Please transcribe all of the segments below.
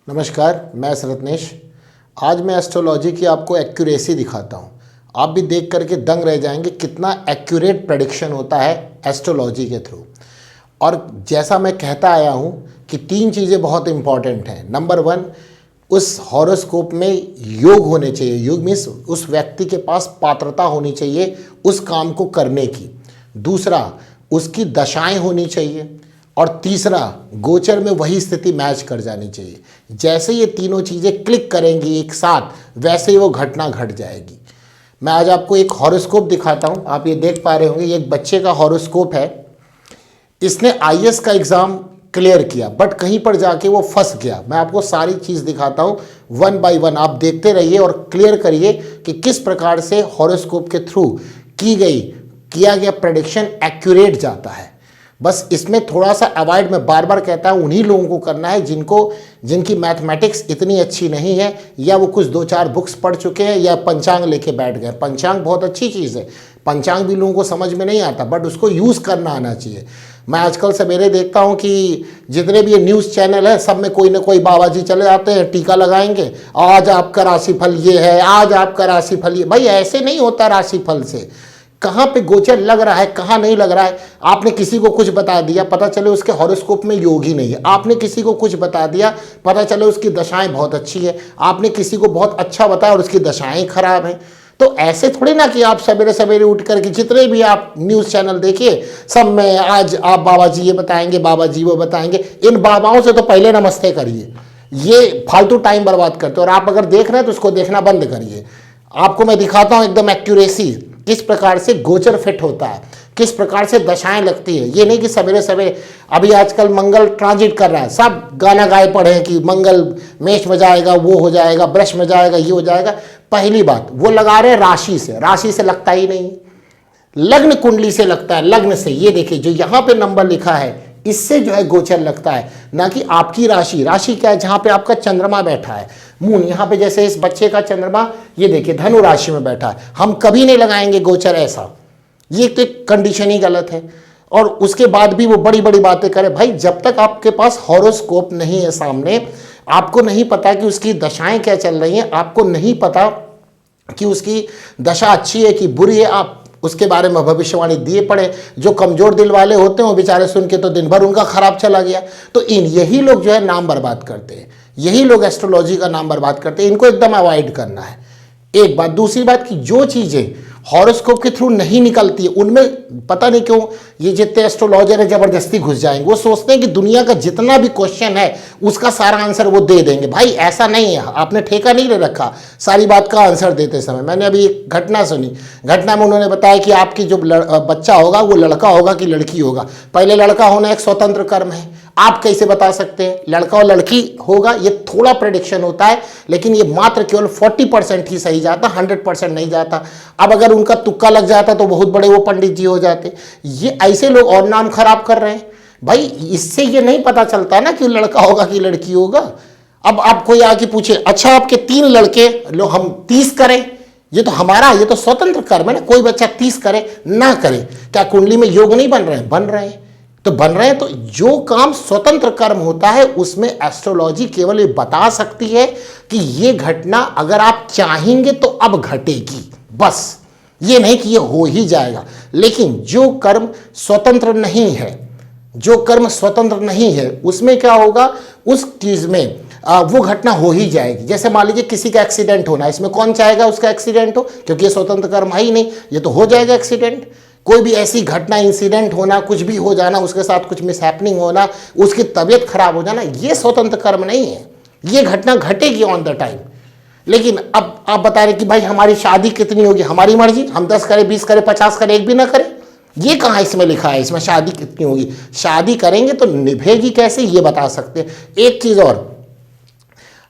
नमस्कार, मैं रत्नेश। आज मैं एस्ट्रोलॉजी की आपको एक्यूरेसी दिखाता हूँ। आप भी देख करके दंग रह जाएंगे कितना एक्यूरेट प्रेडिक्शन होता है एस्ट्रोलॉजी के थ्रू। और जैसा मैं कहता आया हूँ कि 3 चीज़ें बहुत इंपॉर्टेंट हैं। नंबर 1, उस हॉरोस्कोप में योग होने चाहिए। योग मीन्स उस व्यक्ति के पास पात्रता होनी चाहिए उस काम को करने की। दूसरा, उसकी दशाएं होनी चाहिए। और तीसरा, गोचर में वही स्थिति मैच कर जानी चाहिए। जैसे ये तीनों चीज़ें क्लिक करेंगी एक साथ, वैसे ही वो घटना घट जाएगी। मैं आज आपको एक हॉरोस्कोप दिखाता हूँ। आप ये देख पा रहे होंगे, ये एक बच्चे का हॉरोस्कोप है। इसने आईएएस का एग्ज़ाम क्लियर किया, बट कहीं पर जाके वो फंस गया। मैं आपको सारी चीज़ दिखाता हूँ 1 बाय 1। आप देखते रहिए और क्लियर करिए कि किस प्रकार से हॉरोस्कोप के थ्रू किया गया प्रेडिक्शन एक्यूरेट जाता है। बस इसमें थोड़ा सा अवॉइड, मैं बार बार कहता हूँ, उन्हीं लोगों को करना है जिनकी मैथमेटिक्स इतनी अच्छी नहीं है, या वो कुछ 2-4 बुक्स पढ़ चुके हैं, या पंचांग लेके बैठ गए। पंचांग बहुत अच्छी चीज़ है, पंचांग भी लोगों को समझ में नहीं आता, बट उसको यूज़ करना आना चाहिए। मैं आजकल सवेरे देखता हूँ कि जितने भी ये न्यूज़ चैनल है, सब में कोई ना कोई बाबा जी चले जाते हैं, टीका लगाएंगे, आज आपका राशिफल ये है, आज आपका राशिफल ये। भाई ऐसे नहीं होता राशिफल से। कहाँ पे गोचर लग रहा है, कहाँ नहीं लग रहा है। आपने किसी को कुछ बता दिया, पता चले उसके हॉरोस्कोप में योग ही नहीं है। आपने किसी को कुछ बता दिया, पता चले उसकी दशाएं बहुत अच्छी है। आपने किसी को बहुत अच्छा बताया और उसकी दशाएं खराब हैं। तो ऐसे थोड़ी ना कि आप सवेरे सवेरे उठ करके जितने भी आप न्यूज़ चैनल देखिए, सब में आज आप बाबा जी ये बताएंगे, बाबा जी वो बताएंगे। इन बाबाओं से तो पहले नमस्ते करिए। ये फालतू टाइम बर्बाद करते हो। और आप अगर देख रहे हैं तो उसको देखना बंद करिए। आपको मैं दिखाता हूँ एकदम एक्यूरेसी, किस प्रकार से गोचर फिट होता है, किस प्रकार से दशाएं लगती है। ये नहीं कि सवेरे सवेरे, अभी आजकल मंगल ट्रांजिट कर रहा है, सब गाना गाए पड़े हैं कि मंगल मेष में जाएगा, वो हो जाएगा, वृष में जाएगा, ये हो जाएगा। पहली बात, वो लगा रहे राशि से। राशि से लगता ही नहीं, लग्न कुंडली से लगता है। लग्न से, ये देखिए जो यहाँ पे नंबर लिखा है, इससे जो है गोचर लगता है, ना कि आपकी राशि। राशि क्या है? जहाँ पे आपका चंद्रमा बैठा है, मून। यहाँ पे जैसे इस बच्चे का चंद्रमा, ये देखिए धनु राशि में बैठा है। हम कभी नहीं लगाएंगे गोचर ऐसा। ये तो कंडीशन ही गलत है। और उसके बाद भी वो बड़ी बड़ी बातें करे। भाई जब तक आपके पास हॉरोस्कोप नहीं है सामने, आपको नहीं पता कि उसकी दशाएं क्या चल रही हैं, आपको नहीं पता कि उसकी दशा अच्छी है कि बुरी है, आप उसके बारे में भविष्यवाणी दिए पड़े। जो कमजोर दिल वाले होते हैं वो बेचारे सुन के तो दिन भर उनका खराब चला गया। तो यही लोग जो है नाम बर्बाद करते हैं, यही लोग एस्ट्रोलॉजी का नाम बर्बाद करते हैं। इनको एकदम अवॉइड करना है, एक बात। दूसरी बात कि जो चीज़ें हॉरोस्कोप के थ्रू नहीं निकलती है, उनमें पता नहीं क्यों ये जितने एस्ट्रोलॉजर है जबरदस्ती घुस जाएंगे। वो सोचते हैं कि दुनिया का जितना भी क्वेश्चन है उसका सारा आंसर वो दे देंगे। भाई ऐसा नहीं है, आपने ठेका नहीं ले रखा सारी बात का आंसर देते समय। मैंने अभी एक घटना सुनी, घटना में उन्होंने बताया कि आपकी जो बच्चा होगा वो लड़का होगा कि लड़की होगा। पहले लड़का होना एक स्वतंत्र कर्म है, आप कैसे बता सकते हैं लड़का और लड़की होगा? ये थोड़ा प्रेडिक्शन होता है, लेकिन ये मात्र केवल 40% ही सही जाता, 100% नहीं जाता। अब अगर उनका तुक्का लग जाता तो बहुत बड़े वो पंडित जी हो जाते। ये ऐसे लोग और नाम खराब कर रहे हैं। भाई इससे ये नहीं पता चलता ना कि लड़का होगा कि लड़की होगा। अब आप कोई आके पूछे, अच्छा आपके 3 लड़के लो, हम 30 करें? ये तो हमारा, ये तो स्वतंत्र कर्म है ना। कोई बच्चा 30 करे ना करे, क्या कुंडली में योग नहीं बन रहे हैं? बन रहे हैं, तो बन रहे हैं। तो जो काम स्वतंत्र कर्म होता है उसमें एस्ट्रोलॉजी केवल ये बता सकती है कि ये घटना अगर आप चाहेंगे तो अब घटेगी, बस। ये नहीं कि ये हो ही जाएगा। लेकिन जो कर्म स्वतंत्र नहीं है, जो कर्म स्वतंत्र नहीं है, उसमें क्या होगा, उस चीज में वो घटना हो ही जाएगी। जैसे मान लीजिए किसी का एक्सीडेंट होना, इसमें कौन चाहेगा उसका एक्सीडेंट हो? क्योंकि ये स्वतंत्र कर्म है ही नहीं, ये तो हो जाएगा एक्सीडेंट। कोई भी ऐसी घटना, इंसिडेंट होना, कुछ भी हो जाना, उसके साथ कुछ मिसहैपनिंग होना, उसकी तबीयत खराब हो जाना, ये स्वतंत्र कर्म नहीं है। ये घटना घटेगी ऑन द टाइम। लेकिन अब आप बता रहे कि भाई हमारी शादी कितनी होगी, हमारी मर्जी, हम 10 करें, 20 करें, 50 करें, एक भी ना करें। ये कहाँ इसमें लिखा है? इसमें शादी कितनी होगी? शादी करेंगे तो निभेगी कैसे, ये बता सकते हैं। एक चीज और,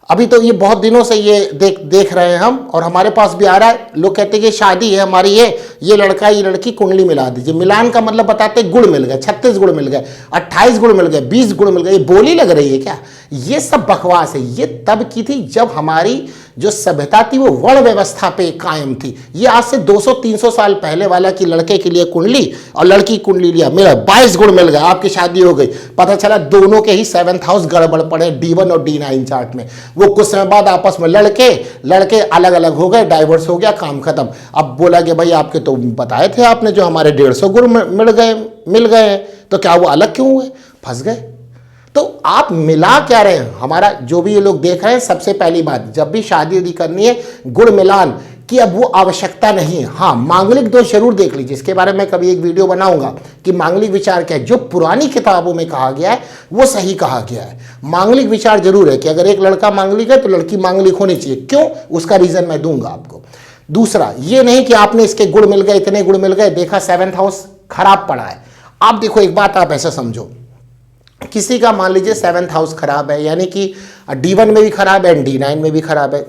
अभी तो ये बहुत दिनों से ये देख रहे हैं हम, और हमारे पास भी आ रहा है। लोग कहते हैं कि शादी है हमारी, ये लड़का ये लड़की कुंडली मिला दीजिए। मिलान का मतलब बताते गुण मिल गए, 36 गुण मिल गए, 28 गुण मिल गए, 20 गुण मिल गए, ये बोली लग रही है क्या? ये सब बकवास है। ये तब की थी जब हमारी जो सभ्यता थी वो वर्ण व्यवस्था पे कायम थी। ये आज से 200-300 साल पहले वाला कि लड़के के लिए कुंडली और लड़की कुंडली लिया, मेरा 22 गुण मिल गए, आपकी शादी हो गई। पता चला दोनों के ही 7th हाउस गड़बड़ पड़े D1 और D9 चार्ट में। वो कुछ समय बाद आपस में लड़के अलग अलग हो गए, डाइवोर्स हो गया, काम खत्म। अब बोला कि भाई आपके तो बताए थे आपने जो हमारे 150 गुण मिल गए, तो क्या वो अलग क्यों हुए? फंस गए। तो आप मिला क्या रहे हैं? हमारा जो भी ये लोग देख रहे हैं, सबसे पहली बात, जब भी शादी उदी करनी है गुण मिलान की अब वो आवश्यकता नहीं है। हाँ, मांगलिक दोष जरूर देख लीजिए, इसके बारे में कभी एक वीडियो बनाऊंगा कि मांगलिक विचार क्या है। जो पुरानी किताबों में कहा गया है वो सही कहा गया है। मांगलिक विचार जरूर है कि अगर एक लड़का मांगलिक है तो लड़की मांगलिक होनी चाहिए। क्यों? उसका रीजन मैं दूंगा आपको। दूसरा, ये नहीं कि आपने इसके गुण मिल गए, इतने गुण मिल गए, देखा 7th हाउस खराब पड़ा है। आप देखो एक बात, आप ऐसा समझो, किसी का मान लीजिए 7th हाउस खराब है, यानी कि D1 में भी खराब है, D9 में भी खराब है,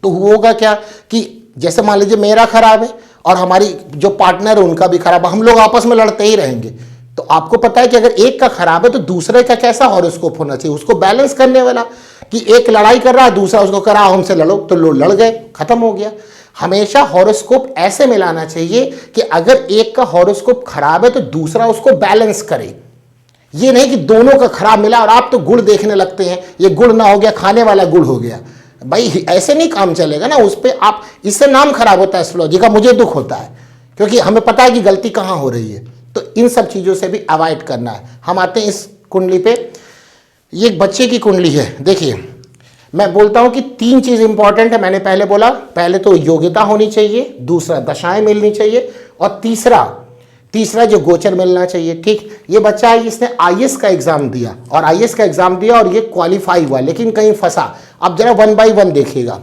तो होगा क्या कि जैसे मान लीजिए मेरा खराब है और हमारी जो पार्टनर है उनका भी खराब है, हम लोग आपस में लड़ते ही रहेंगे। तो आपको पता है कि अगर एक का खराब है तो दूसरे का कैसा हॉरोस्कोप होना चाहिए, उसको बैलेंस करने वाला। कि एक लड़ाई कर रहा है, दूसरा उसको करा हमसे लड़ो, तो लोग लड़ गए, खत्म हो गया। हमेशा हॉरोस्कोप ऐसे मिलाना चाहिए कि अगर एक का हॉरोस्कोप खराब है तो दूसरा उसको बैलेंस करे। ये नहीं कि दोनों का खराब मिला और आप तो गुड़ देखने लगते हैं, ये गुड़ ना हो गया, खाने वाला गुड़ हो गया। भाई ऐसे नहीं काम चलेगा ना, उस पर आप, इससे नाम खराब होता है एस्ट्रोलॉजी का। मुझे दुख होता है क्योंकि हमें पता है कि गलती कहाँ हो रही है। तो इन सब चीज़ों से भी अवॉइड करना है। हम आते हैं इस कुंडली पे। ये एक बच्चे की कुंडली है। देखिए, मैं बोलता हूं कि 3 चीज़ इंपॉर्टेंट है। मैंने पहले बोला, पहले तो योग्यता होनी चाहिए, दूसरा दशाएं मिलनी चाहिए, और तीसरा जो गोचर मिलना चाहिए। ठीक, ये बच्चा है, इसने IAS का एग्जाम दिया और IAS का एग्जाम दिया और ये क्वालिफाई हुआ, लेकिन कहीं फंसा। अब जरा 1 by 1 देखिएगा।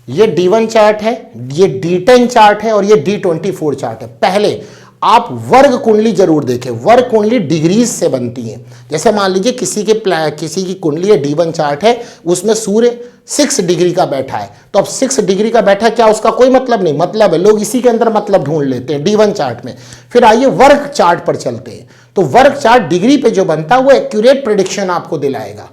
ये D1 चार्ट है, ये D10 चार्ट है और ये D24 चार्ट है। पहले आप वर्ग कुंडली जरूर देखें। वर्ग कुंडली डिग्रीज से बनती है। जैसे मान लीजिए किसी की कुंडली है, D1 चार्ट है, उसमें सूर्य 6 डिग्री का बैठा है, तो अब 6 डिग्री का बैठा है, क्या उसका कोई मतलब नहीं? मतलब है, लोग इसी के अंदर मतलब ढूंढ लेते हैं D1 चार्ट में। फिर आइए वर्ग चार्ट पर चलते हैं। तो वर्ग चार्ट डिग्री पे जो बनता है वो एक्यूरेट प्रेडिक्शन आपको दिलाएगा,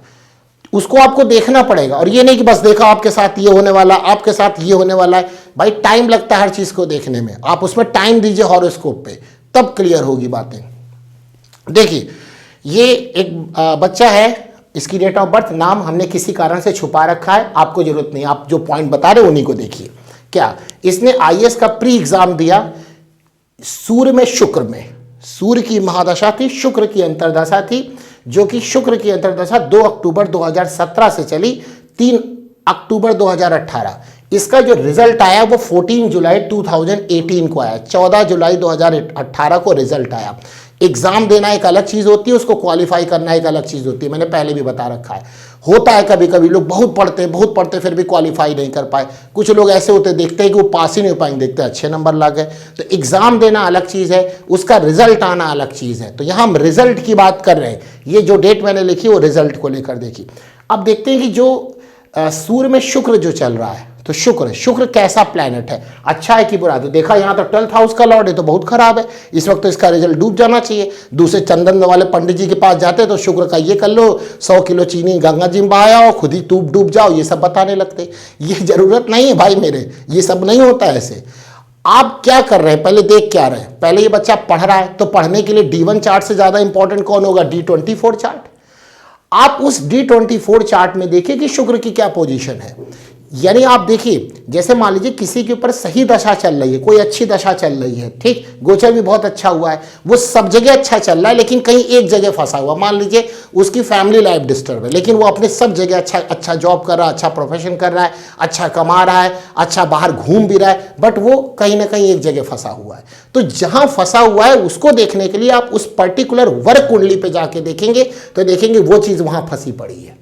उसको आपको देखना पड़ेगा। और ये नहीं कि बस देखा आपके साथ ये होने वाला, आपके साथ ये होने वाला है। भाई टाइम लगता है हर चीज को देखने में, आप उसमें टाइम दीजिए हॉरोस्कोप पे, तब क्लियर होगी बातें। देखिए, ये एक बच्चा है, इसकी डेट ऑफ बर्थ, नाम हमने किसी कारण से छुपा रखा है, आपको जरूरत नहीं, आप जो पॉइंट बता रहे उन्हीं को देखिए। क्या इसने IAS का प्री एग्जाम दिया सूर्य में, शुक्र में। सूर्य की महादशा थी, शुक्र की अंतरदशा थी, जो कि शुक्र की अंतरदशा 2 अक्टूबर 2017 से चली 3 अक्टूबर 2018। इसका जो रिजल्ट आया वो 14 जुलाई 2018 को आया, 14 जुलाई 2018 को रिजल्ट आया। एग्जाम देना एक अलग चीज होती है, उसको क्वालिफाई करना एक अलग चीज होती है। मैंने पहले भी बता रखा है। होता है कभी कभी लोग बहुत पढ़ते फिर भी क्वालिफाई नहीं कर पाए। कुछ लोग ऐसे होते देखते हैं कि वो पास ही नहीं हो पाएंगे, देखते हैं अच्छे नंबर ला गए। तो एग्जाम देना अलग चीज है, उसका रिजल्ट आना अलग चीज है। तो यहाँ हम रिजल्ट की बात कर रहे हैं। ये जो डेट मैंने लिखी वो रिजल्ट को लेकर देखी। अब देखते हैं कि जो सूर्य में शुक्र जो चल रहा है, तो शुक्र कैसा प्लैनेट है, अच्छा है कि बुरा? तो देखा यहाँ तो 12th हाउस का लॉर्ड है, तो बहुत खराब है। इस वक्त तो इसका रिजल्ट डूब जाना चाहिए। दूसरे चंदन वाले पंडित जी के पास जाते तो शुक्र का ये कर लो, 100 किलो चीनी गंगा जी में बहाया हो, खुद ही डूब जाओ, ये सब बताने लगते। ये जरूरत नहीं है भाई मेरे, ये सब नहीं होता ऐसे। आप क्या कर रहे हैं, पहले देख क्या रहे हैं। पहले ये बच्चा पढ़ रहा है, तो पढ़ने के लिए D1 चार्ट से ज्यादा इंपॉर्टेंट कौन होगा? D24 chart. आप उस D24 चार्ट में देखिए कि शुक्र की क्या पोजीशन है। यानी आप देखिए, जैसे मान लीजिए किसी के ऊपर सही दशा चल रही है, कोई अच्छी दशा चल रही है, ठीक, गोचर भी बहुत अच्छा हुआ है, वो सब जगह अच्छा चल रहा है, लेकिन कहीं एक जगह फंसा हुआ। मान लीजिए उसकी फैमिली लाइफ डिस्टर्ब है, लेकिन वो अपने सब जगह अच्छा जॉब कर रहा है, अच्छा प्रोफेशन कर रहा है, अच्छा कमा रहा है, अच्छा बाहर घूम भी रहा है, बट वो कहीं ना कहीं एक जगह फंसा हुआ है। तो जहां फंसा हुआ है उसको देखने के लिए आप उस पर्टिकुलर वर्ग कुंडली पे जाके देखेंगे, तो देखेंगे वो चीज वहां फंसी पड़ी है।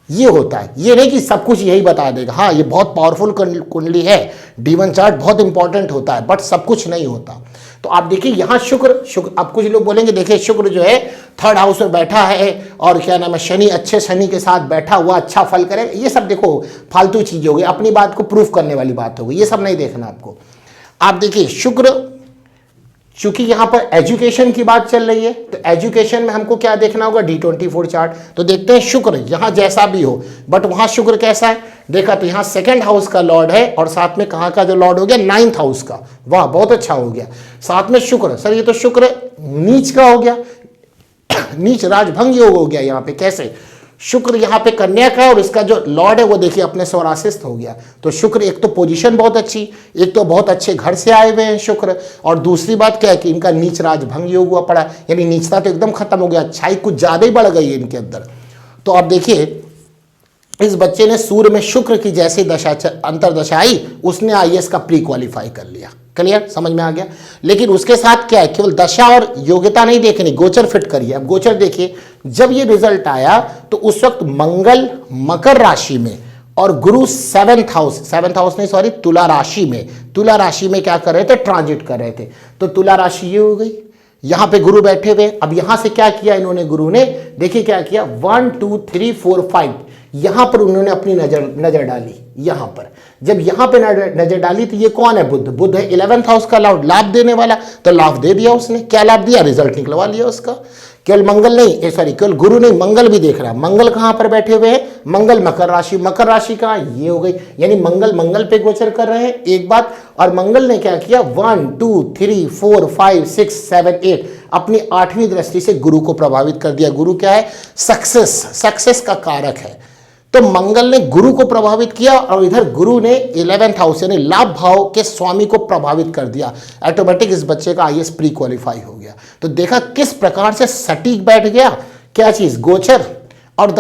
ये होता है, ये नहीं कि सब कुछ यही बता देगा। हाँ, ये बहुत पावरफुल कुंडली है, D1 चार्ट बहुत इंपॉर्टेंट होता है, बट सब कुछ नहीं होता। तो आप देखिए यहाँ शुक्र, अब कुछ लोग बोलेंगे देखिए शुक्र जो है 3rd हाउस में बैठा है और क्या नाम है, शनि, अच्छे शनि के साथ बैठा हुआ अच्छा फल करे। ये सब देखो फालतू चीजें हो गई, अपनी बात को प्रूफ करने वाली बात हो गई, ये सब नहीं देखना आपको। आप देखिए शुक्र चूंकि यहां पर एजुकेशन की बात चल रही है तो एजुकेशन में हमको क्या देखना होगा, D24 चार्ट। तो देखते हैं शुक्र यहां जैसा भी हो, बट वहां शुक्र कैसा है, देखा तो यहां सेकंड हाउस का लॉर्ड है और साथ में कहां का जो लॉर्ड हो गया, 9th हाउस का। वाह, बहुत अच्छा हो गया। साथ में शुक्र, सर ये तो शुक्र नीच का हो गया, नीच राजभंग योग हो गया। यहां पे कैसे, शुक्र यहाँ पे कन्या का है और इसका जो लॉर्ड है वो देखिए अपने स्वराशिस्थ हो गया। तो शुक्र एक तो पोजीशन बहुत अच्छी, एक तो बहुत अच्छे घर से आए हुए हैं शुक्र, और दूसरी बात क्या है कि इनका नीच राजभंग योग हुआ पड़ा, यानी नीचता तो एकदम खत्म हो गया, अच्छाई कुछ ज्यादा ही बढ़ गई है इनके अंदर। तो आप देखिए इस बच्चे ने सूर्य में शुक्र की जैसी दशा अंतरदशा आई, उसने आईएएस का प्री क्वालिफाई कर लिया। क्लियर, समझ में आ गया। लेकिन उसके साथ क्या है, केवल दशा और योग्यता नहीं देखनी, गोचर फिट करिए। अब गोचर देखिए, जब ये रिजल्ट आया तो उस वक्त मंगल मकर राशि में और गुरु सेवंथ हाउस नहीं सॉरी तुला राशि में क्या कर रहे थे, ट्रांजिट कर रहे थे। तो तुला राशि ये हो गई, यहां पे गुरु बैठे हुए। अब यहां से क्या किया इन्होंने, गुरु ने देखिए क्या किया, 1 2 3 4 5 यहां पर उन्होंने अपनी नजर डाली। यहां पर जब यहां पे नजर डाली तो ये कौन है, बुध है, 11th हाउस का लाभ देने वाला। तो लाभ दे दिया उसने, क्या लाभ दिया, रिजल्ट निकलवा लिया उसका। केवल मंगल नहीं, सॉरी केवल गुरु नहीं, मंगल भी देख रहा है। मंगल कहां पर बैठे हुए हैं, मंगल मकर राशि कहां, ये हो गई, यानी मंगल पे गोचर कर रहे हैं, एक बात। और मंगल ने क्या किया, 1 2 3 4 5 6 7 8 अपनी 8वीं दृष्टि से गुरु को प्रभावित कर दिया। गुरु क्या है, सक्सेस का कारक है। तो मंगल ने गुरु को प्रभावित किया और इधर गुरु ने 11th हाउस यानी लाभ भाव के स्वामी को प्रभावित कर दिया। ऑटोमेटिक इस बच्चे का आईएएस प्री क्वालिफाई हो गया। तो देखा किस प्रकार से सटीक बैठ गया, क्या चीज, गोचर और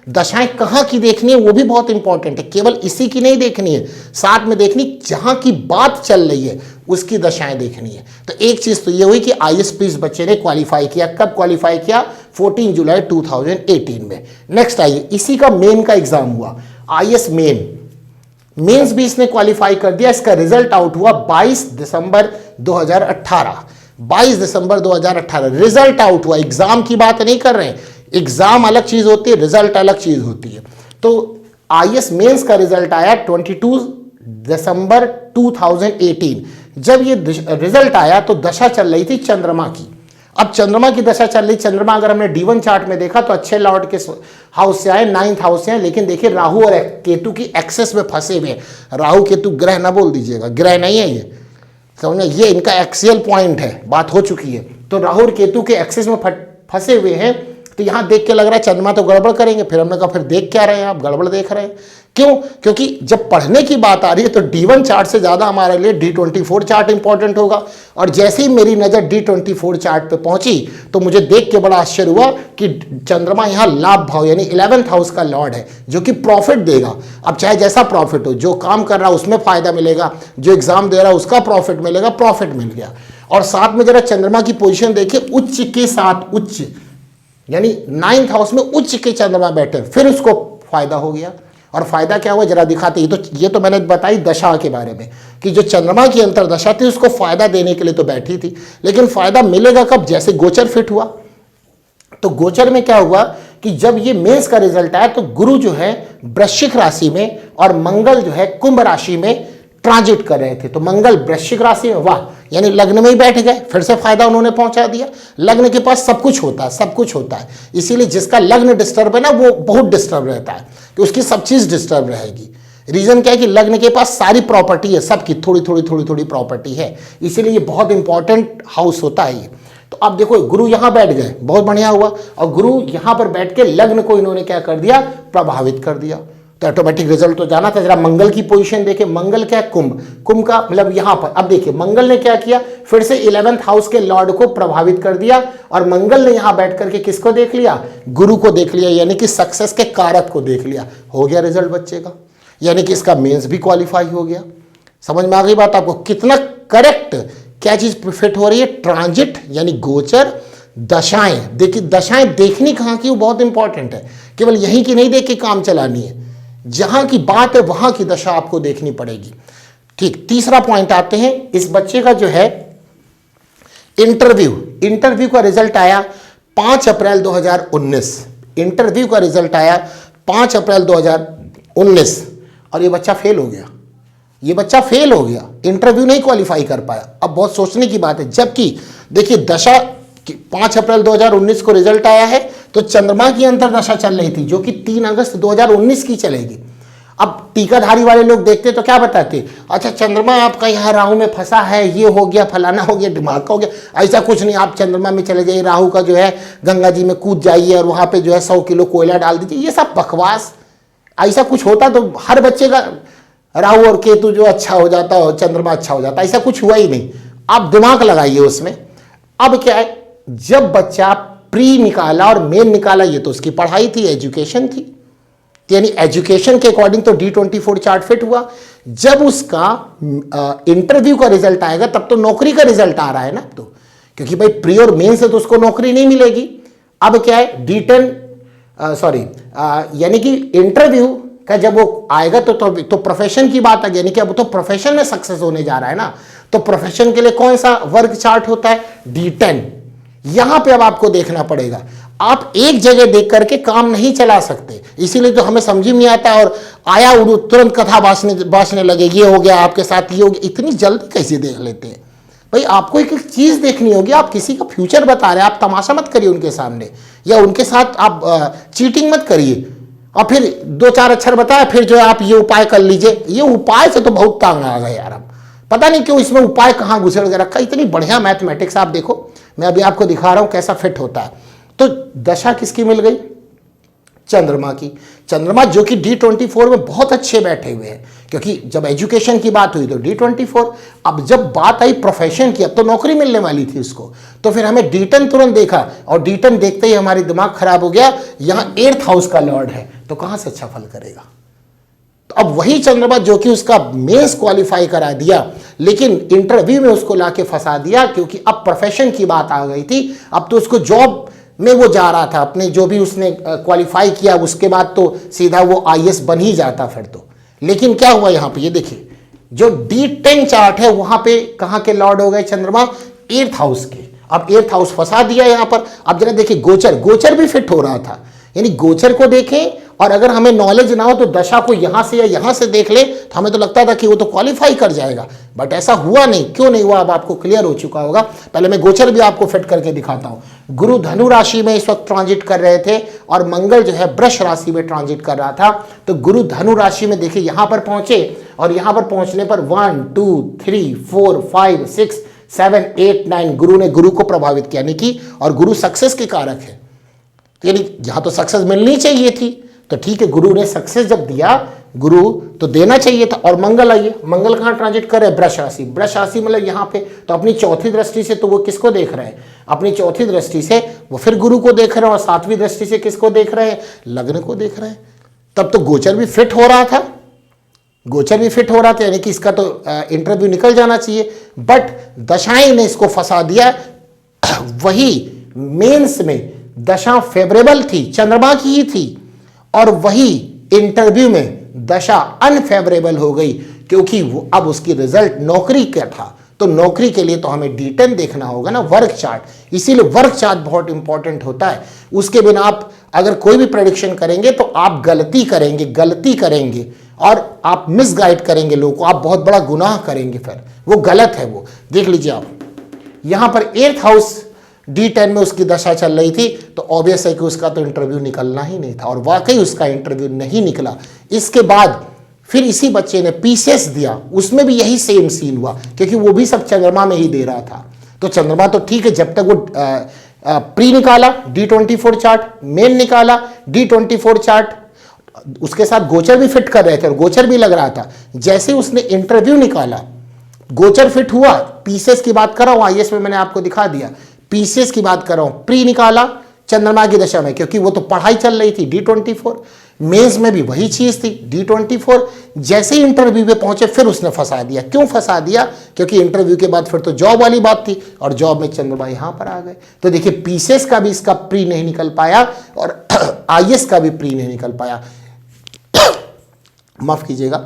दशाएं कहां की देखनी है वो भी बहुत इंपॉर्टेंट है। केवल इसी की नहीं देखनी है, साथ में देखनी जहां की बात चल रही है उसकी दशाएं देखनी है। तो एक चीज तो ये हुई कि आईएएस इस बच्चे ने क्वालिफाई किया। कब क्वालिफाई किया, 14 जुलाई 2018 में। नेक्स्ट आइए, इसी का मेन का एग्जाम हुआ, आईएएस मेंस भी इसने क्वालिफाई कर दिया। इसका रिजल्ट आउट हुआ 22 दिसंबर 2018। 22 दिसंबर 2018 रिजल्ट आउट हुआ, एग्जाम की बात नहीं कर रहे हैं। एग्जाम अलग चीज होती है, रिजल्ट अलग चीज होती है। तो आईएएस मेंस का रिजल्ट आया 22 दिसंबर 2018। जब ये रिजल्ट आया तो दशा चल रही थी चंद्रमा की। अब चंद्रमा की दशा चल रही, चंद्रमा अगर हमने D1 चार्ट में देखा तो अच्छे लॉर्ड के हाउस से आए, 9th हाउस से आए, लेकिन देखिए राहु और केतु की एक्सेस में फंसे हुए। राहु केतु ग्रह ना बोल दीजिएगा, ग्रह नहीं है ये, समझे, ये इनका एक्सियल पॉइंट है, बात हो चुकी है। तो राहु और केतु के एक्सेस में फंसे हुए हैं। तो यहां देख के लग रहा है चंद्रमा तो गड़बड़ करेंगे। फिर हमने कहा फिर देख क्या रहे हैं आप, गड़बड़ देख रहे हैं। क्यों, क्योंकि जब पढ़ने की बात आ रही है तो D1 चार्ट से ज्यादा हमारे लिए D24 चार्ट इंपॉर्टेंट होगा। और जैसे ही मेरी नजर D24 चार्ट पे पहुंची तो मुझे देख के बड़ा आश्चर्य हुआ कि चंद्रमा यहां लाभ भाव यानी 11th हाउस का लॉर्ड है, जो कि प्रॉफिट देगा। अब चाहे जैसा प्रॉफिट हो, जो काम कर रहा है उसमें फायदा मिलेगा, जो एग्जाम दे रहा है उसका प्रॉफिट मिलेगा, प्रॉफिट मिल गया। और साथ में जरा चंद्रमा की पोजिशन देखिए, उच्च के साथ उच्च, यानी 9th हाउस में उच्च के चंद्रमा बैठे, फिर उसको फायदा हो गया। और फायदा क्या हुआ जरा दिखाते। ये तो मैंने बताई दशा के बारे में कि जो चंद्रमा की अंतरदशा थी उसको फायदा देने के लिए तो बैठी थी, लेकिन फायदा मिलेगा कब, जैसे गोचर फिट हुआ। तो गोचर में क्या हुआ कि जब ये मेंस का रिजल्ट आया तो गुरु जो है वृश्चिक राशि में और मंगल जो है कुंभ राशि में ट्रांजिट कर रहे थे। तो मंगल वृश्चिक राशि में, वाह, यानी लग्न में ही बैठ गए, फिर से फायदा उन्होंने पहुंचा दिया। लग्न के पास सब कुछ होता है, इसीलिए जिसका लग्न डिस्टर्ब है ना वो बहुत डिस्टर्ब रहता है, कि उसकी सब चीज डिस्टर्ब रहेगी। रीजन क्या है कि लग्न के पास सारी प्रॉपर्टी है, सबकी थोड़ी थोड़ी प्रॉपर्टी है, इसीलिए ये बहुत इंपॉर्टेंट हाउस होता है ये। तो अब देखो गुरु यहां बैठ गए, बहुत बढ़िया हुआ। और गुरु यहां पर बैठ के लग्न को इन्होंने क्या कर दिया, प्रभावित कर दिया। तो ऑटोमेटिक रिजल्ट तो जाना था। जरा मंगल की पोजीशन देखे, मंगल क्या है, कुंभ का मतलब यहां पर। अब देखिए मंगल ने क्या किया, फिर से 11th हाउस के लॉर्ड को प्रभावित कर दिया। और मंगल ने यहां बैठ करके किसको देख लिया, गुरु को देख लिया, यानी कि सक्सेस के कारक को देख लिया। हो गया रिजल्ट बच्चे का, यानी कि इसका मेंस भी क्वालिफाई हो गया। समझ में आ गई बात आपको, कितना करेक्ट क्या चीज फिट हो रही है, ट्रांजिट यानी गोचर, दशाएं। देखिए दशाएं देखनी कहां की वो बहुत इंपॉर्टेंट है, केवल यहीं की नहीं देख के काम चलानी है, जहां की बात है वहां की दशा आपको देखनी पड़ेगी। ठीक, तीसरा पॉइंट आते हैं, इस बच्चे का जो है इंटरव्यू का रिजल्ट आया 5 अप्रैल 2019। इंटरव्यू का रिजल्ट आया 5 अप्रैल 2019 और ये बच्चा फेल हो गया। ये बच्चा फेल हो गया, इंटरव्यू नहीं क्वालिफाई कर पाया। अब बहुत सोचने की बात है, जबकि देखिए दशा 5 अप्रैल 2019 को रिजल्ट आया है, तो चंद्रमा की अंतरदशा चल रही थी जो कि 3 अगस्त 2019 की चलेगी। अब टीकाधारी वाले लोग देखते तो क्या बताते, अच्छा चंद्रमा आपका यहाँ राहु में फंसा है, ये हो गया, फलाना हो गया, दिमाग का हो गया। ऐसा कुछ नहीं, आप चंद्रमा में चले जाइए, राहु का जो है गंगा जी में कूद जाइए और वहाँ पे जो है 100 किलो कोयला डाल दीजिए। ये सब बकवास। ऐसा कुछ होता तो हर बच्चे का राहु और केतु जो अच्छा हो जाता और चंद्रमा अच्छा हो जाता, ऐसा कुछ हुआ ही नहीं। आप दिमाग लगाइए उसमें। अब क्या है, जब बच्चा प्री निकाला और मेन निकाला, ये तो उसकी पढ़ाई थी, एजुकेशन थी, यानी एजुकेशन के अकॉर्डिंग तो D24 चार्ट फिट हुआ। जब उसका इंटरव्यू का रिजल्ट आएगा तब तो नौकरी का रिजल्ट आ रहा है ना, तो क्योंकि भाई प्री और मेन से तो उसको नौकरी नहीं मिलेगी। अब क्या है, यानी कि इंटरव्यू का जब वो आएगा तो प्रोफेशन की बात आ गई, यानी कि अब तो प्रोफेशन में सक्सेस होने जा रहा है ना। तो प्रोफेशन के लिए कौन सा वर्ग चार्ट होता है, D10। यहां पे अब आपको देखना पड़ेगा, आप एक जगह देख करके काम नहीं चला सकते, इसीलिए तो हमें समझ में नहीं आता और आया उड़ू तुरंत कथा बांटने लगे, ये हो गया आपके साथ, ये हो गया। इतनी जल्दी कैसे देख लेते हैं भाई? आपको एक एक चीज देखनी होगी। आप किसी का फ्यूचर बता रहे हैं, आप तमाशा मत करिए उनके सामने, या उनके साथ आप चीटिंग मत करिए और फिर 2-4 अक्षर बताया, फिर जो है आप ये उपाय कर लीजिए। ये उपाय से तो बहुत तांग आ गए यार। हम पता नहीं क्यों इसमें उपाय कहाँ घुसेड़ के रखा। इतनी बढ़िया मैथमेटिक्स आप देखो, मैं अभी आपको दिखा रहा हूं कैसा फिट होता है। तो दशा किसकी मिल गई, चंद्रमा की। चंद्रमा जो कि D24 में बहुत अच्छे बैठे हुए हैं, क्योंकि जब एजुकेशन की बात हुई तो D24, अब जब बात आई प्रोफेशन की, अब तो नौकरी मिलने वाली थी उसको, तो फिर हमें D10 तुरंत देखा और D10 देखते ही हमारी दिमाग खराब हो गया। यहां 8th हाउस का लॉर्ड है, तो कहां से अच्छा फल करेगा। तो अब वही चंद्रमा जो कि उसका मेंस क्वालिफाई करा दिया, लेकिन इंटरव्यू में उसको लाके फंसा दिया, क्योंकि अब प्रोफेशन की बात आ गई थी। अब तो उसको जॉब में वो जा रहा था, अपने जो भी उसने क्वालिफाई किया उसके बाद तो सीधा वो IAS बन ही जाता फिर तो। लेकिन क्या हुआ यहाँ पे, ये देखिए जो D10 चार्ट है वहां पे कहां के लॉर्ड हो गए चंद्रमा, 8th हाउस के। अब 8th हाउस फंसा दिया यहाँ पर। अब जरा देखिए गोचर भी फिट हो रहा था, यानी गोचर को देखें और अगर हमें नॉलेज ना हो तो दशा को यहां से या यहां से देख ले, तो हमें तो लगता था कि वो तो क्वालिफाई कर जाएगा, बट ऐसा हुआ नहीं। क्यों नहीं हुआ, अब आपको क्लियर हो चुका होगा। पहले मैं गोचर भी आपको फिट करके दिखाता हूं। गुरु धनु राशि में इस वक्त ट्रांजिट कर रहे थे और मंगल जो है वृष राशि में ट्रांजिट कर रहा था। तो गुरु धनु राशि में देखिए यहां पर पहुंचे और यहां पर पहुंचने पर 1 2 3 4 5 6 7 8 9 गुरु ने गुरु को प्रभावित किया, यानी कि, और गुरु सक्सेस के कारक है, यानी यहां तो सक्सेस मिलनी चाहिए थी। तो ठीक है, गुरु ने सक्सेस जब दिया, गुरु तो देना चाहिए था। और मंगल आइए, मंगल कहां ट्रांजिट कर रहे हैं, वृष राशि। वृष राशि मतलब यहां पे, तो अपनी चौथी दृष्टि से तो वो किसको देख रहे हैं, अपनी चौथी दृष्टि से वो फिर गुरु को देख रहे हैं, और 7वीं दृष्टि से किसको देख रहे हैं, लग्न को देख रहे हैं। तब तो गोचर भी फिट हो रहा था, यानी कि इसका तो इंटरव्यू निकल जाना चाहिए, बट दशाएं ने इसको फंसा दिया। वही मेंस में दशा फेवरेबल थी, चंद्रमा की ही थी, और वही इंटरव्यू में दशा अनफेवरेबल हो गई, क्योंकि वो अब उसकी रिजल्ट नौकरी का था। तो नौकरी के लिए तो हमें D10 देखना होगा ना, वर्क चार्ट। इसीलिए वर्क चार्ट बहुत इंपॉर्टेंट होता है। उसके बिना आप अगर कोई भी प्रेडिक्शन करेंगे तो आप गलती करेंगे और आप मिसगाइड करेंगे लोगों को, आप बहुत बड़ा गुनाह करेंगे, फिर वो गलत है। वो देख लीजिए आप, यहां पर 8th हाउस D10 में उसकी दशा चल रही थी, तो ऑब्वियस है कि उसका तो इंटरव्यू निकलना ही नहीं था, और वाकई उसका इंटरव्यू नहीं निकला। इसके बाद फिर इसी बच्चे ने पीसीएस दिया, उसमें भी यही सेम सीन हुआ, क्योंकि वो भी सब चंद्रमा में ही दे रहा था। तो चंद्रमा तो ठीक है, जब तक वो प्री निकाला D24 चार्ट, मेन निकाला D24 चार्ट, उसके साथ गोचर भी फिट कर रहे थे और गोचर भी लग रहा था। जैसे उसने इंटरव्यू निकाला, गोचर फिट हुआ। पीसीएस की बात कर रहा हूं, IAS में मैंने आपको दिखा दिया। पीसीएस की बात कर रहा हूं, प्री निकाला चंद्रमा की दशा में, क्योंकि वो तो पढ़ाई चल रही थी D24। मेंस में भी वही चीज थी D24। जैसे ही इंटरव्यू पे पहुंचे फिर उसने फंसा दिया। क्यों फंसा दिया, क्योंकि इंटरव्यू के बाद फिर तो जॉब वाली बात थी, और जॉब में चंद्रमा यहां पर आ गए। तो देखिए पीसीएस का भी इसका प्री नहीं निकल पाया और IAS का भी प्री नहीं निकल पाया। माफ कीजिएगा।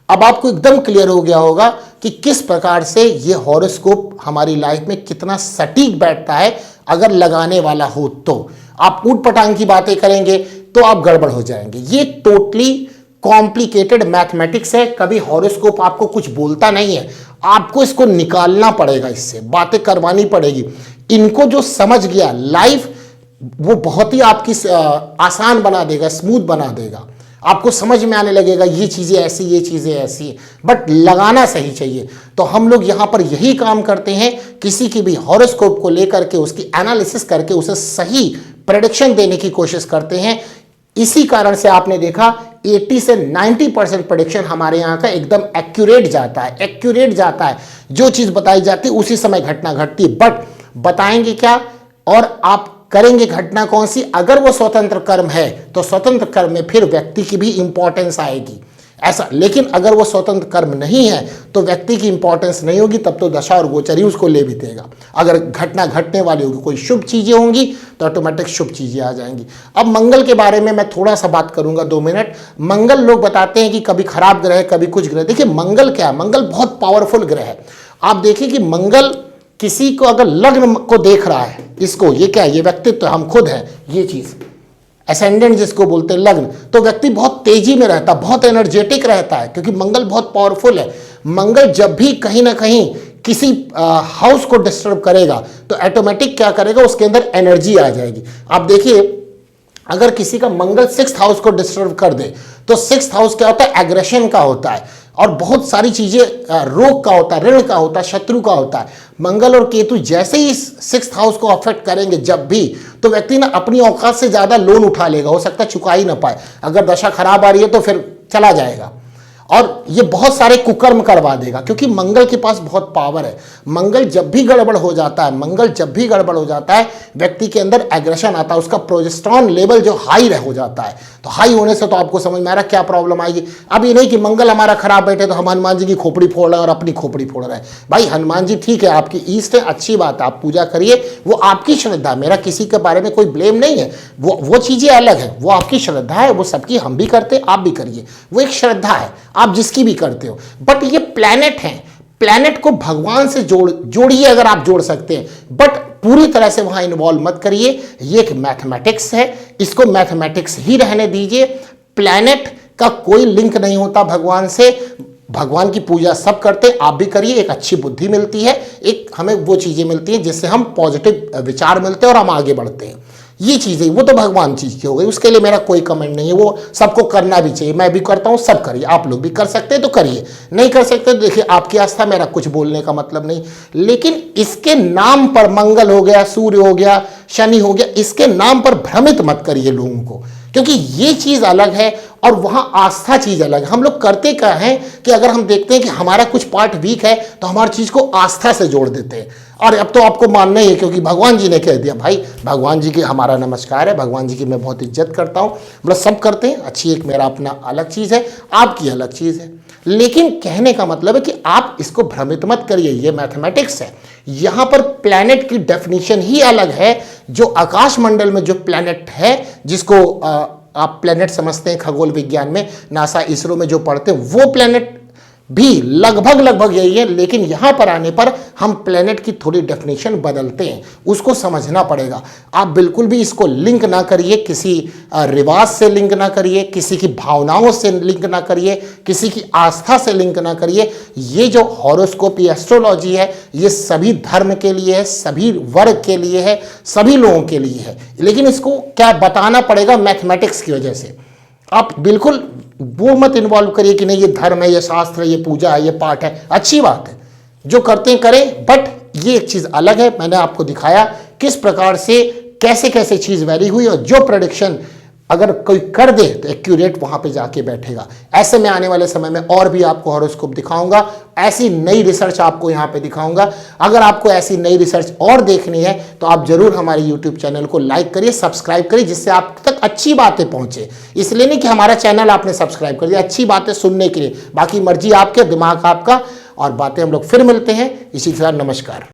अब आपको एकदम क्लियर हो गया होगा कि किस प्रकार से ये हॉरोस्कोप हमारी लाइफ में कितना सटीक बैठता है। अगर लगाने वाला हो तो आप ऊट पटांग की बातें करेंगे तो आप गड़बड़ हो जाएंगे। ये टोटली कॉम्प्लिकेटेड मैथमेटिक्स है। कभी हॉरोस्कोप आपको कुछ बोलता नहीं है, आपको इसको निकालना पड़ेगा, इससे बातें करवानी पड़ेगी। इनको जो समझ गया लाइफ, वो बहुत ही आपकी आसान बना देगा, स्मूथ बना देगा। आपको समझ में आने लगेगा ये चीज़ें ऐसी, ये चीज़ें ऐसी, बट लगाना सही चाहिए। तो हम लोग यहाँ पर यही काम करते हैं, किसी की भी हॉरोस्कोप को लेकर के उसकी एनालिसिस करके उसे सही प्रेडिक्शन देने की कोशिश करते हैं। इसी कारण से आपने देखा 80 से 90% प्रेडिक्शन हमारे यहाँ का एकदम एक्यूरेट जाता है, एक्यूरेट जाता है। जो चीज़ बताई जाती है उसी समय घटना घटती है। बट बताएंगे क्या और आप करेंगे घटना कौन सी? अगर वो स्वतंत्र कर्म है तो स्वतंत्र कर्म में फिर व्यक्ति की भी इंपॉर्टेंस आएगी ऐसा। लेकिन अगर वो स्वतंत्र कर्म नहीं है तो व्यक्ति की इंपॉर्टेंस नहीं होगी, तब तो दशा और गोचर ही उसको ले भी देगा। अगर घटना घटने वाली होगी, कोई शुभ चीज़ें होंगी तो ऑटोमेटिक शुभ चीज़ें आ जाएंगी। अब मंगल के बारे में मैं थोड़ा सा बात करूंगा, 2 मिनट। मंगल लोग बताते हैं कि कभी खराब ग्रह है, कभी कुछ ग्रह। देखिए मंगल क्या है, मंगल बहुत पावरफुल ग्रह है। आप देखिए कि मंगल किसी को अगर लग्न को देख रहा है, इसको ये क्या है, ये व्यक्तित्व हम खुद हैं, ये चीज़ असेंडेंट जिसको बोलते हैं लग्न, तो व्यक्ति बहुत तेजी में रहता है, बहुत एनर्जेटिक रहता है, क्योंकि मंगल बहुत पावरफुल है। मंगल जब भी कहीं ना कहीं किसी हाउस को डिस्टर्ब करेगा तो ऑटोमेटिक क्या करेगा, उसके अंदर एनर्जी आ जाएगी। आप देखिए अगर किसी का मंगल 6th हाउस को डिस्टर्ब कर दे तो 6th हाउस क्या होता है, एग्रेशन का होता है और बहुत सारी चीजें, रोग का होता है, ऋण का होता है, शत्रु का होता है। मंगल और केतु जैसे ही 6th हाउस को अफेक्ट करेंगे जब भी, तो व्यक्ति ना अपनी औकात से ज्यादा लोन उठा लेगा, हो सकता है चुका ही ना पाए। अगर दशा खराब आ रही है तो फिर चला जाएगा और ये बहुत सारे कुकर्म करवा देगा, क्योंकि मंगल के पास बहुत पावर है। मंगल जब भी गड़बड़ हो जाता है, मंगल जब भी गड़बड़ हो जाता है, व्यक्ति के अंदर एग्रेशन आता है, उसका प्रोजेस्टेरॉन लेवल जो हाई हो जाता है। तो हाई होने से तो आपको समझ में आ रहा है क्या प्रॉब्लम आएगी। अब ये नहीं कि मंगल हमारा खराब बैठे तो हम हनुमान जी की खोपड़ी फोड़ रहे हैं और अपनी खोपड़ी फोड़ रहे हैं। भाई हनुमान जी ठीक है, आपकी ईस्ट है, अच्छी बात है, आप पूजा करिए, वो आपकी श्रद्धा, मेरा किसी के बारे में कोई ब्लेम नहीं है। वो चीज़ें अलग है, वो आपकी श्रद्धा है, वो सबकी हम भी करते हैं, आप भी करिए, वो एक श्रद्धा है, आप जिसकी भी करते हो। बट ये प्लैनेट हैं, प्लैनेट को भगवान से जोड़िए अगर आप जोड़ सकते हैं, बट पूरी तरह से वहां इन्वॉल्व मत करिए। ये एक मैथमेटिक्स है, इसको मैथमेटिक्स ही रहने दीजिए। प्लैनेट का कोई लिंक नहीं होता भगवान से। भगवान की पूजा सब करते हैं, आप भी करिए, एक अच्छी बुद्धि मिलती है, एक हमें वो चीजें मिलती हैं जिससे हम पॉजिटिव विचार मिलते हैं और हम आगे बढ़ते हैं। ये चीज़ें वो तो भगवान चीज़ की हो गई, उसके लिए मेरा कोई कमेंट नहीं है, वो सबको करना भी चाहिए, मैं भी करता हूँ, सब करिए, आप लोग भी कर सकते हैं तो करिए, नहीं कर सकते तो देखिए आपकी आस्था, मेरा कुछ बोलने का मतलब नहीं। लेकिन इसके नाम पर मंगल हो गया, सूर्य हो गया, शनि हो गया, इसके नाम पर भ्रमित मत करिए लोगों को, क्योंकि ये चीज़ अलग है और वहाँ आस्था चीज़ अलग है। हम लोग करते क्या हैं कि अगर हम देखते हैं कि हमारा कुछ पार्ट वीक है तो हमारी चीज़ को आस्था से जोड़ देते हैं, और अब तो आपको मानना ही है क्योंकि भगवान जी ने कह दिया। भाई भगवान जी की हमारा नमस्कार है, भगवान जी की मैं बहुत इज्जत करता हूँ, मतलब सब करते हैं, अच्छी एक मेरा अपना अलग चीज़ है, आपकी अलग चीज़ है। लेकिन कहने का मतलब है कि आप इसको भ्रमित मत करिए, ये मैथमेटिक्स है। यहाँ पर प्लैनेट की डेफिनेशन ही अलग है। जो आकाश मंडल में जो प्लैनेट है, जिसको आप प्लैनेट समझते हैं खगोल विज्ञान में, नासा इसरो में जो पढ़ते हैं, वो प्लैनेट भी लगभग यही है। लेकिन यहाँ पर आने पर हम प्लैनेट की थोड़ी डेफिनेशन बदलते हैं, उसको समझना पड़ेगा। आप बिल्कुल भी इसको लिंक ना करिए, किसी रिवाज से लिंक ना करिए, किसी की भावनाओं से लिंक ना करिए, किसी की आस्था से लिंक ना करिए। ये जो हॉरोस्कोपी एस्ट्रोलॉजी है, ये सभी धर्म के लिए है, सभी वर्ग के लिए है, सभी लोगों के लिए है। लेकिन इसको क्या बताना पड़ेगा, मैथमेटिक्स की वजह से। आप बिल्कुल वो मत इन्वॉल्व करिए कि नहीं ये धर्म है, ये शास्त्र है, ये पूजा है, ये पाठ है, अच्छी बात है, जो करते हैं करें, बट ये एक चीज़ अलग है। मैंने आपको दिखाया किस प्रकार से कैसे कैसे चीज़ वैरी हुई, और जो प्रेडिक्शन अगर कोई कर दे तो एक्यूरेट वहाँ पे जाके बैठेगा। ऐसे में आने वाले समय में और भी आपको हॉरोस्कोप दिखाऊंगा, ऐसी नई रिसर्च आपको यहाँ पे दिखाऊंगा। अगर आपको ऐसी नई रिसर्च और देखनी है तो आप जरूर हमारे यूट्यूब चैनल को लाइक करिए, सब्सक्राइब करिए, जिससे आप तक अच्छी बातें पहुँचे। इसलिए नहीं कि हमारा चैनल आपने सब्सक्राइब कर दिया, अच्छी बातें सुनने के लिए, बाकी मर्जी आपके, दिमाग आपका, और बातें हम लोग फिर मिलते हैं इसी तरह। नमस्कार।